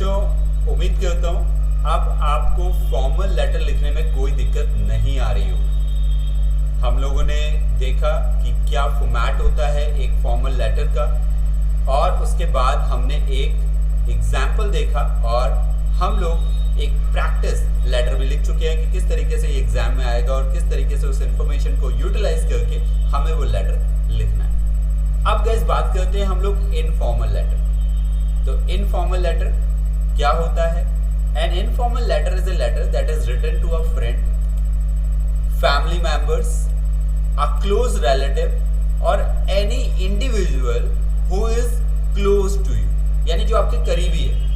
बच्चों, उम्मीद करता हूँ अब आपको फॉर्मल लेटर लिखने में कोई दिक्कत नहीं आ रही हो। हम लोगों ने देखा कि क्या फॉर्मेट होता है एक फॉर्मल लेटर का, और उसके बाद हमने एक एग्जाम्पल देखा और हम लोग एक प्रैक्टिस लेटर भी लिख चुके हैं कि किस तरीके से ये एग्जाम में आएगा और किस तरीके से उस इंफॉर्मेशन को यूटिलाइज करके हमें वो लेटर लिखना है। अब गाइस बात करते हैं हम लोग इनफॉर्मल लेटर। तो इनफॉर्मल लेटर क्या होता है? An informal letter is a letter that is written to a friend, family members, a close relative और any individual who is close to you, यानी जो आपके करीबी है,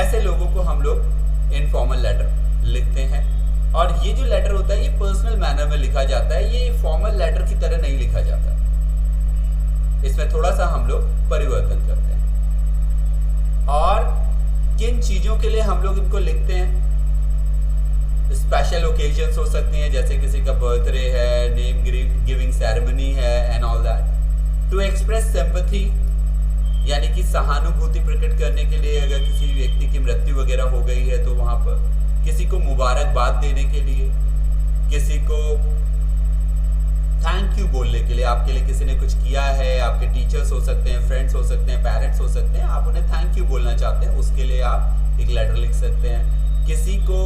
ऐसे लोगों को हम लोग इनफॉर्मल लेटर लिखते हैं। और ये जो लेटर होता है ये पर्सनल मैनर में लिखा जाता है, ये फॉर्मल लेटर की तरह नहीं लिखा जाता, इसमें थोड़ा सा हम लोग परिवर्तन करते हैं। और किन चीजों के लिए हम लोग इनको लिखते हैं? स्पेशल ओकेजन्स हो सकते हैं, जैसे किसी का बर्थडे है, नेम गिविंग सेरेमनी है and all that. To express sympathy, यानी कि सहानुभूति प्रकट करने के लिए, अगर किसी व्यक्ति की मृत्यु वगैरह हो गई है तो वहां पर किसी को मुबारकबाद देने के लिए, किसी को थैंक यू बोलने के लिए, आपके लिए किसी ने कुछ किया है, आपके टीचर्स हो सकते हैं, फ्रेंड्स हो सकते हैं, पेरेंट्स हो सकते हैं, आप उन्हें थैंक यू बोलना चाहते हैं, उसके लिए आप एक लेटर लिख सकते हैं। किसी को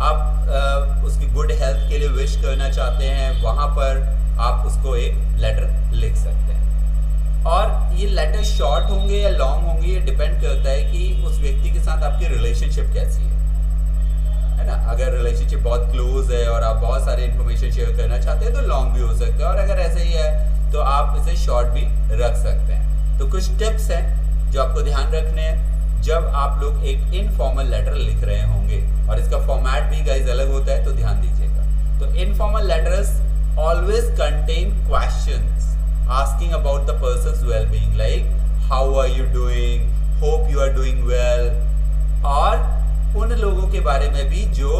आप उसकी गुड हेल्थ के लिए विश करना चाहते हैं, वहां पर आप उसको एक लेटर लिख सकते हैं। और ये लेटर शॉर्ट होंगे या लॉन्ग होंगे, ये डिपेंड करता है कि उस व्यक्ति के साथ आपकी रिलेशनशिप कैसी है ना। अगर रिलेशनशिप बहुत क्लोज है और आप बहुत सारे इन्फॉर्मेशन शेयर करना चाहते हैं तो लॉन्ग भी हो सकता है, और अगर ऐसे ही है तो आप इसे शॉर्ट भी रख सकते हैं। तो कुछ टिप्स हैं जो आपको ध्यान रखने हैं जब आप लोग एक इनफॉर्मल लेटर लिख रहे होंगे, और इसका फॉर्मेट भी गाइस अलग होता है, तो ध्यान दीजिएगा। तो informal letters always contain questions asking about the person's well-being, like how are you doing, hope you are doing well, और उन लोगों के बारे में भी जो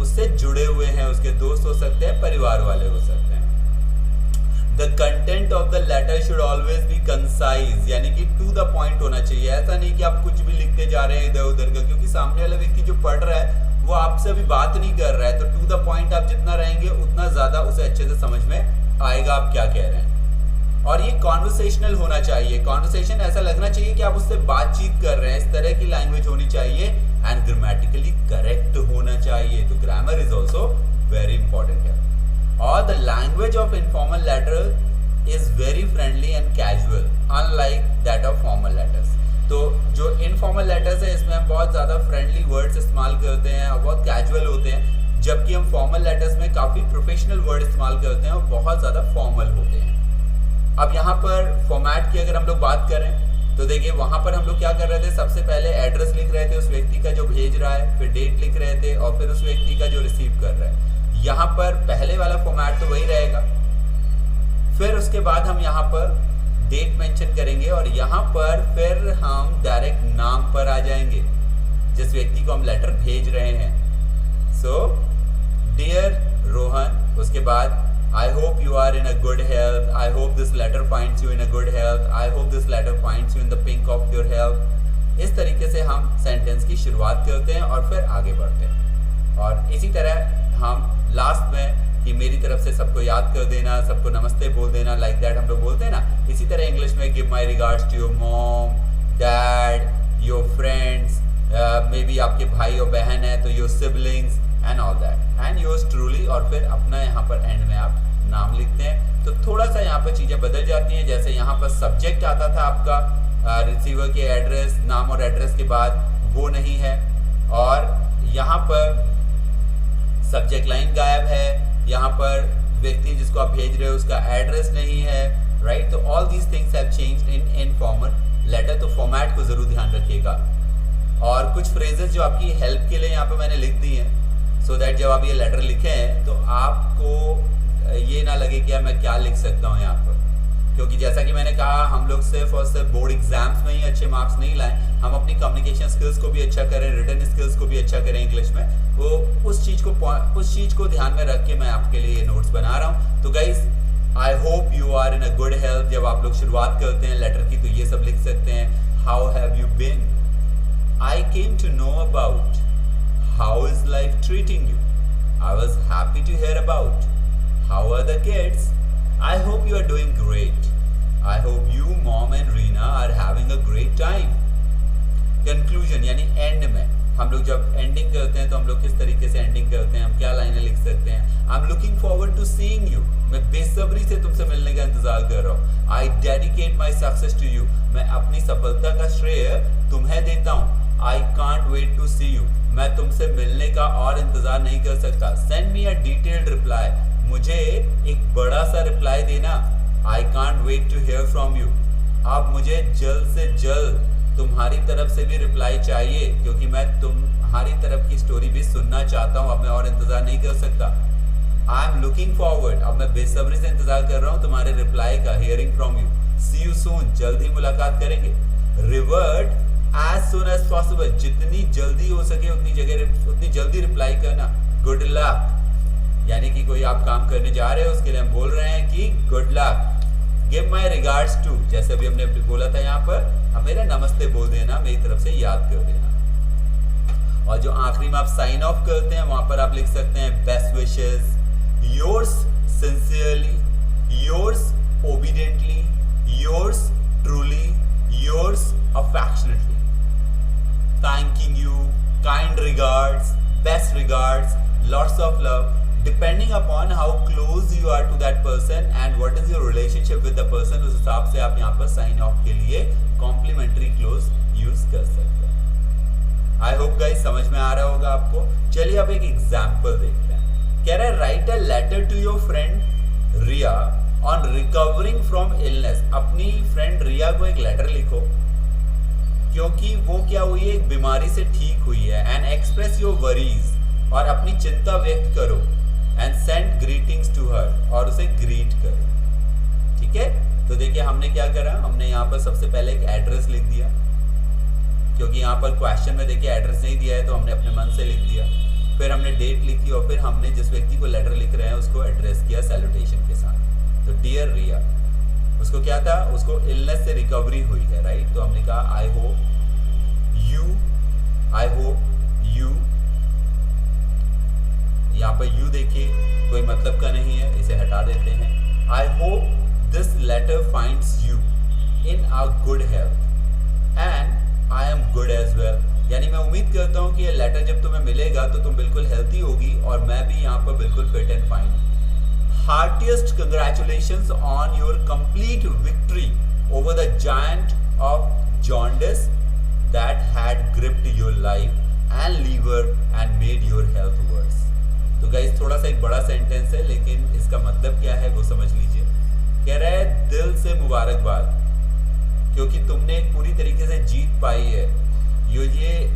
उससे जुड़े हुए हैं, उसके दोस्त हो सकते हैं, परिवार वाले हो सकते हैं। The content of the letter should always be concise, यानी कि to the point होना चाहिए। ऐसा नहीं कि आप कुछ भी लिखते जा रहे हैं इधर उधर का, क्योंकि सामने वाला व्यक्ति जो पढ़ रहा है वो आपसे अभी बात नहीं कर रहा है। तो to the point आप जितना रहेंगे उतना ज्यादा उसे अच्छे से समझ में आएगा आप क्या कह रहे हैं। और ये कॉन्वर्सेशनल होना चाहिए, कॉन्वर्सेशन ऐसा लगना चाहिए कि आप उससे बातचीत कर रहे हैं, इस तरह की लैंग्वेज होनी चाहिए। एंड ग्रामेटिकली करेक्ट होना चाहिए, तो grammar is also very important है। और the language of informal letter is very friendly and casual, unlike that of formal letters. तो जो इनफॉर्मल लेटर्स है इसमें हम बहुत ज्यादा फ्रेंडली वर्ड्स इस्तेमाल करते हैं और बहुत कैजुअल होते हैं, जबकि हम फॉर्मल लेटर्स में काफी प्रोफेशनल वर्ड इस्तेमाल करते हैं और बहुत ज्यादा फॉर्मल होते हैं। अब यहाँ पर फॉर्मेट की अगर हम लोग बात करें तो देखिए वहां पर हम लोग क्या कर रहे थे, सबसे पहले एड्रेस लिख रहे थे उस व्यक्ति का जो भेज रहा है, फिर डेट लिख रहे थे और फिर उस व्यक्ति का जो रिसीव कर रहा है। यहाँ पर पहले वाला फॉर्मेट तो वही रहेगा, फिर उसके बाद हम यहाँ पर डेट मेंशन करेंगे और यहाँ पर फिर हम डायरेक्ट नाम पर आ जाएंगे जिस व्यक्ति को हम लेटर भेज रहे हैं। सो डियर रोहन, उसके बाद I hope you are in a good health. I hope this letter finds you in a good health. I hope this letter finds you in the pink of your health. इस तरीके से हम sentence की शुरुआत करते हैं और फिर आगे बढ़ते हैं। और इसी तरह हम लास्ट में कि मेरी तरफ से सबको याद कर देना, सबको नमस्ते बोल देना, लाइक दैट हम लोग बोलते हैं ना, इसी तरह इंग्लिश में give my regards to your mom, dad, your friends, maybe आपके भाई और बहन है तो your siblings and all that, and yours truly, और फिर अपना यहाँ पर एंड में आप नाम लिखते हैं। तो थोड़ा सा यहाँ पर चीजें बदल जाती हैं, जैसे यहाँ पर सब्जेक्ट आता था आपका रिसीवर के एड्रेस, नाम और एड्रेस के बाद, वो नहीं है, और यहाँ पर सब्जेक्ट लाइन गायब है, यहाँ पर व्यक्ति जिसको आप भेज रहे हो उसका एड्रेस नहीं है, राइट। तो all these things have changed in informal letter. तो फॉर्मेट को जरूर ध्यान रखिएगा। और कुछ फ्रेजेस जो आपकी हेल्प के लिए यहाँ पे मैंने लिख दी हैं, सो दैट जब आप ये लेटर लिखे हैं तो आपको ये ना लगे कि यार मैं क्या लिख सकता हूँ यहाँ पर, क्योंकि जैसा कि मैंने कहा हम लोग सिर्फ और सिर्फ बोर्ड एग्जाम्स में ही अच्छे मार्क्स नहीं लाएं, हम अपनी कम्युनिकेशन स्किल्स को भी अच्छा करें, रिटन स्किल्स को भी अच्छा करें इंग्लिश में। वो उस चीज को ध्यान में रख के मैं आपके लिए ये नोट्स बना रहा हूँ। तो guys I hope you are in a good health. जब आप लोग शुरुआत करते हैं लेटर की तो ये सब लिख सकते हैं, how have you been, I came to know about how is life treating you. I was happy to hear about how are the kids. I hope you are doing great. I hope you, mom and Reena are having a great time. Conclusion यानी end में हम लोग जब ending करते हैं तो हम लोग किस तरीके से एंडिंग करते हैं, हम क्या लाइनें लिख सकते हैं. I am looking forward to seeing you. मैं बेसब्री से तुमसे मिलने का इंतजार कर रहा हूँ. I dedicate my success to you. मैं अपनी सफलता का श्रेय तुम्हें देता हूँ. I can't wait to see you. मैं तुमसे मिलने का और इंतजार नहीं कर सकता. Send me a detailed reply. मुझे एक बड़ा सा रिप्लाई देना. I can't wait to hear from you. आप मुझे जल्द से जल्द तुम्हारी तरफ से भी रिप्लाई चाहिए, क्योंकि मैं तुम्हारी तरफ की स्टोरी भी सुनना चाहता हूँ. अब मैं और इंतजार नहीं कर सकता. आई एम लुकिंग फॉरवर्ड. अब मैं बेसब्री से इंतजार कर रहा हूँ तुम्हारे रिप्लाई का. Hearing from you. See you soon. जल्द ही मुलाकात करेंगे. Revert as soon as possible. जितनी जल्दी हो सके उतनी जल्दी रिप्लाई करना. Good luck. यानी कि कोई आप काम करने जा रहे हो, उसके लिए हम बोल रहे हैं कि good luck. Give my regards to. जैसे अभी हमने बोला था यहाँ पर, हम मेरा नमस्ते बोल देना, मेरी तरफ से याद कर देना. और जो आखिरी में आप साइन ऑफ करते हैं वहां पर आप लिख सकते हैं best wishes, yours sincerely, yours obediently, yours truly, yours affectionately. Thanking you, kind regards, best regards, lots of love. Depending upon how close you are to that person and what is your relationship with the person, उस हिसाब से आप यहाँ पर sign of के लिए complimentary close use कर सकते हैं. आई होप गाइस समझ में आ रहा होगा आपको. चलिए अब एक एग्जाम्पल देखते हैं. कह रहा है write a letter to your friend Riya on recovering from illness. अपनी फ्रेंड रिया को एक लेटर लिखो क्योंकि वो क्या हुई है, एक बीमारी से ठीक हुई है. And express your worries. और अपनी चिंता व्यक्त करो. And send greetings to her. और उसे ग्रीट करो. ठीक है. तो देखिए हमने क्या करा, हमने यहाँ पर सबसे पहले एक एड्रेस लिख दिया, क्योंकि यहाँ पर क्वेश्चन में देखिए एड्रेस नहीं दिया है तो हमने अपने मन से लिख दिया. फिर हमने डेट लिखी और फिर हमने जिस व्यक्ति को लेटर लिख रहे हैं उसको एड्रेस किया सैल्यूटेशन के साथ. तो डियर रिया. उसको क्या था, उसको इलनेस से रिकवरी हुई है, राइट. तो हमने कहा आई होप यू. यहाँ पर यू देखिए कोई मतलब का नहीं है, इसे हटा देते हैं. I hope this letter finds you in a good health and I am good as well. यानी मैं उम्मीद करता हूँ कि ये लेटर जब तुम्हें मिलेगा तो तुम बिल्कुल हेल्थी होगी और मैं भी यहाँ पर बिल्कुल fit and fine. Heartiest congratulations on your complete victory over the giant of jaundice that had gripped your life and liver and made your health worse. तो गाइस थोड़ा सा एक बड़ा सेंटेंस है, लेकिन इसका मतलब क्या है वो समझ लीजिए. कह रहा है दिल से मुबारकबाद, क्योंकि तुमने एक पूरी तरीके से जीत पाई है. ये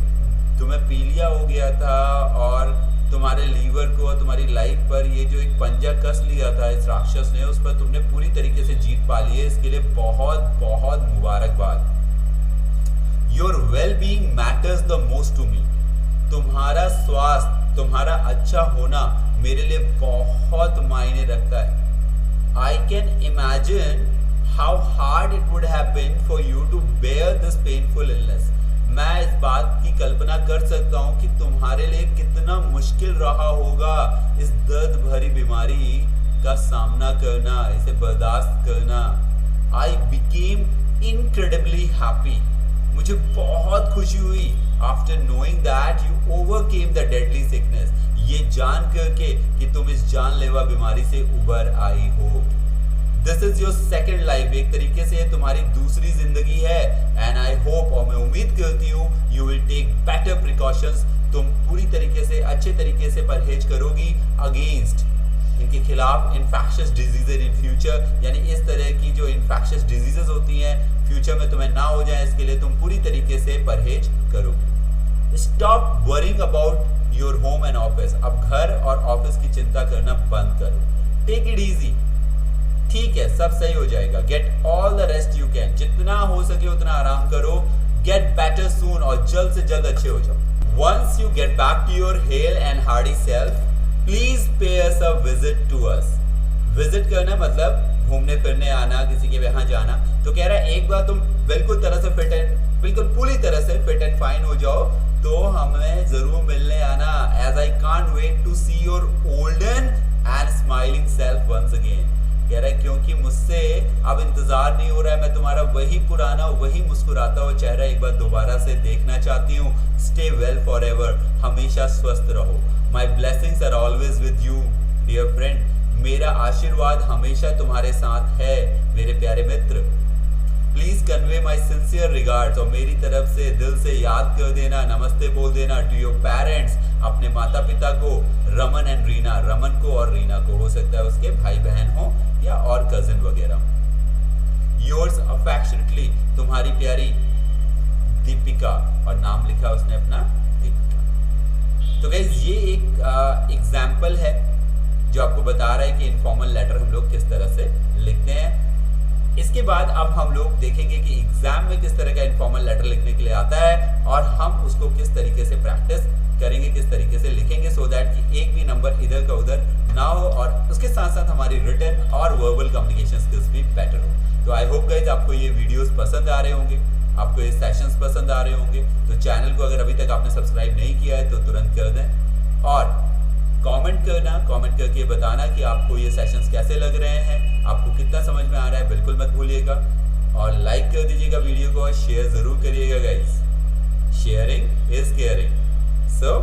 तुम्हें पीलिया हो गया था और तुम्हारे लीवर को और तुम्हारी लाइफ पर ये जो एक पंजा कस लिया था इस राक्षस ने, उस पर तुमने पूरी तरीके से जीत पा ली है. इसके लिए बहुत बहुत मुबारकबाद. Your well being matters the most to me. तुम्हारा स्वास्थ्य, तुम्हारा अच्छा होना मेरे लिए बहुत मायने रखता है. I can imagine how hard it would have been for you to bear this painful illness. मैं इस बात की कल्पना कर सकता हूँ कि तुम्हारे लिए कितना मुश्किल रहा होगा इस दर्द भरी बीमारी का सामना करना, इसे बर्दाश्त करना. I became incredibly happy. मुझे बहुत खुशी हुई after knowing that you overcame the deadly sickness. ये जान करके कि तुम इस जानलेवा बीमारी से उबर आई हो. This is your second life. एक तरीके से ये तुम्हारी दूसरी जिंदगी है. And I hope, और मैं उम्मीद करती हूँ, you will take better precautions. तुम पूरी तरीके से अच्छे तरीके से परहेज करोगी against, इनके खिलाफ infectious diseases in future. यानी इस तरह की जो infectious diseases होती हैं फ्यूचर में तुम्हें ना हो जाए, इसके लिए तुम पूरी तरीके से परहेज करोगे. Stop worrying about your home and office. अब घर और ऑफिस की चिंता करना बंद करो. Take it easy. ठीक है, सब सही हो जाएगा. Get all the rest you can. जितना हो सके उतना आराम करो. Get better soon. और जल्द से जल्द अच्छे हो जाओ. Once you get back to your hale and hearty self, please pay us a visit to us. Visit करना मतलब घूमने फिरने आना, किसी के यहाँ जाना. तो कह रहा है एक बार तुम बिल्कुल तरह से फिट एंड बिल्कुल पूरी तरह से फिट एंड फाइन हो जाओ तो हमें जरूर मिलने आना। As I can't wait to see your olden and smiling self once again. कह रहा है क्योंकि मुझसे अब इंतजार नहीं हो रहा है, मैं तुम्हारा वही पुराना वही मुस्कुराता हुआ चेहरा एक बार दोबारा से देखना चाहती हूँ। स्टे वेल फॉर एवर, हमेशा स्वस्थ रहो। My blessings are always with you dear friend. मेरा आशीर्वाद हमेशा तुम्हारे साथ है मेरे प्यारे मित्र। Please convey my sincere regards, और मेरी तरफ से दिल से याद कर देना, नमस्ते बोल देना टू योर पेरेंट्स, अपने माता पिता को, रमन एंड रीना, रमन को और रीना को, हो सकता है उसके भाई बहन हो या और कजिन वगैरह। योर्स अफेक्शनेटली, तुम्हारी प्यारी दीपिका, और नाम लिखा उसने अपना दीपिका। तो गाइस ये एक एग्जाम्पल है जो आपको बता रहा है कि इनफॉर्मल लेटर हम लोग किस तरह से लिखते हैं। इसके बाद अब हम लोग देखेंगे कि एग्जाम में किस तरह का इनफॉर्मल लेटर लिखने के लिए आता है और हम उसको किस तरीके से प्रैक्टिस करेंगे, किस तरीके से लिखेंगे, सो दैट कि एक भी नंबर इधर का उधर ना हो और उसके साथ साथ हमारी रिटन और वर्बल कम्युनिकेशन स्किल्स भी बेटर हो। तो आई होप गाइस आपको ये वीडियोस पसंद आ रहे होंगे, आपको ये सेशंस पसंद आ रहे होंगे। तो चैनल को अगर अभी तक आपने सब्सक्राइब नहीं किया है तो तुरंत कर दें, और कमेंट करना, कमेंट करके बताना कि आपको ये सेशंस कैसे लग रहे हैं, आपको कितना समझ में आ रहा है, बिल्कुल मत भूलिएगा। और लाइक कर दीजिएगा वीडियो को और शेयर जरूर करिएगा guys. Sharing is caring. So